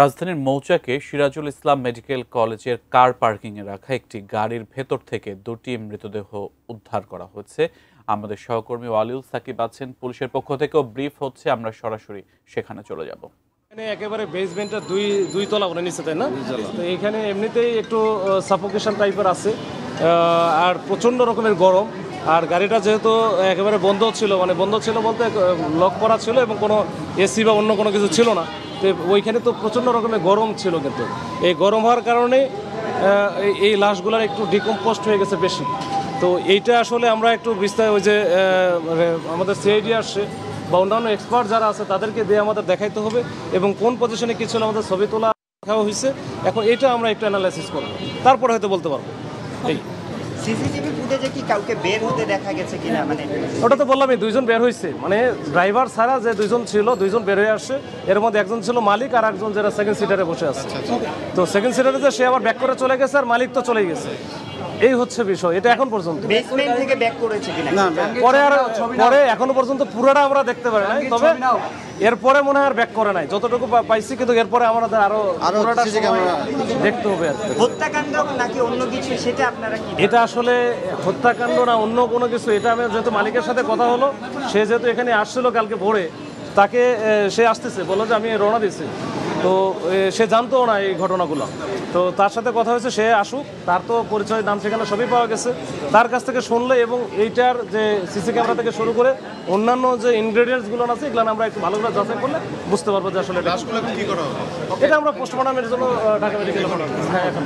রাজধানীর মৌচাকে সিরাজুল ইসলাম মেডিকেল কলেজের কার পার্কিংয়ে রাখা একটি গাড়ির ভেতর থেকে দুটি মৃতদেহ উদ্ধার করা হয়েছে। আমাদের সহকর্মী ওয়ালিউল সাকিব আছেন, পুলিশের পক্ষ থেকেও ব্রিফ হচ্ছে, আমরা সরাসরি সেখানে চলে যাব। এখানে একেবারে বেসমেন্টটা দুই তলা করে নিচে, তাই না? তো এখানে এমনিতেই একটু সাফোকেশন টাইপের আছে, আর প্রচণ্ড রকমের গরম। আর গাড়িটা যেহেতু একেবারে বন্ধ ছিল, মানে বন্ধ ছিল বলতে লক করা ছিল এবং কোনো এসি বা অন্য কোনো কিছু ছিল না, তো ওইখানে তো প্রচণ্ড রকমের গরম ছিল। কিন্তু এই গরম হওয়ার কারণে এই লাশগুলোর একটু ডিকম্পোস্ট হয়ে গেছে বেশি। তো এইটা আসলে আমরা একটু বিস্তারিত ওই যে আমাদের সিআইডি আসছে বা অন্যান্য এক্সপার্ট যারা আছে তাদেরকে দিয়ে আমাদের দেখাইতে হবে এবং কোন পজিশনে কী ছিল আমাদের ছবি তোলা দেখাও হয়েছে। এখন এটা আমরা একটু অ্যানালাইসিস করব, তারপরে হয়তো বলতে পারবো। এই সিসিটিভি ফুটেজে কি কাউকে বের হতে দেখা গেছে কিনা? মানে ওটা তো বললাম, এই দুইজন বের হয়েছে, মানে ড্রাইভার ছাড়া যে দুইজন ছিল, দুইজন বের হয়ে আসছে। এর মধ্যে একজন ছিল মালিক আর একজন যারা সেকেন্ড সিটারে বসে আছে। তো সেকেন্ড সিটারে যে সে আবার ব্যাক করে চলে গেছে আর মালিক তো চলেই গেছে। এই হচ্ছে বিষয়, এটা এখন পর্যন্ত বেসমেন্ট থেকে ব্যাক করেছে কিনা পরে এখনো পর্যন্ত পুরোটা আমরা দেখতে পারি নাই, তবে এরপরে মনে হয় আর ব্যাক করে নাই যতটুকু পাইছি, কিন্তু এরপরে আমাদের আরো পুরোটা দেখতে হবে। আর হত্যাকাণ্ড নাকি অন্য কিছু, সেটা আপনারা কি? এটা আসলে হত্যাকাণ্ড না অন্য কোনো কিছু, এটা আমি যেহেতু মালিকের সাথে কথা হলো, সে যেহেতু এখানে আসছিল কালকে ভোরে, তাকে সে আসতেছে, বললো যে আমি রওনা দিয়েছি। তো সে জানতো না এই ঘটনাগুলো, তো তার সাথে কথা হয়েছে, সে আসুক, তার তো পরিচয়, নাম ঠিকানা সবই পাওয়া গেছে। তার কাছ থেকে শুনলে এবং এইটার যে সিসি ক্যামেরা থেকে শুরু করে অন্যান্য যে ইনগ্রেডিয়েন্টসগুলো আছে, এগুলো আমরা একটু ভালো করে যাচাই করলে বুঝতে পারবো যে আসলে এটা আমরা পোস্টমর্টমের জন্য ঢাকা মেডিকেলে পাঠাবো। হ্যাঁ, এখন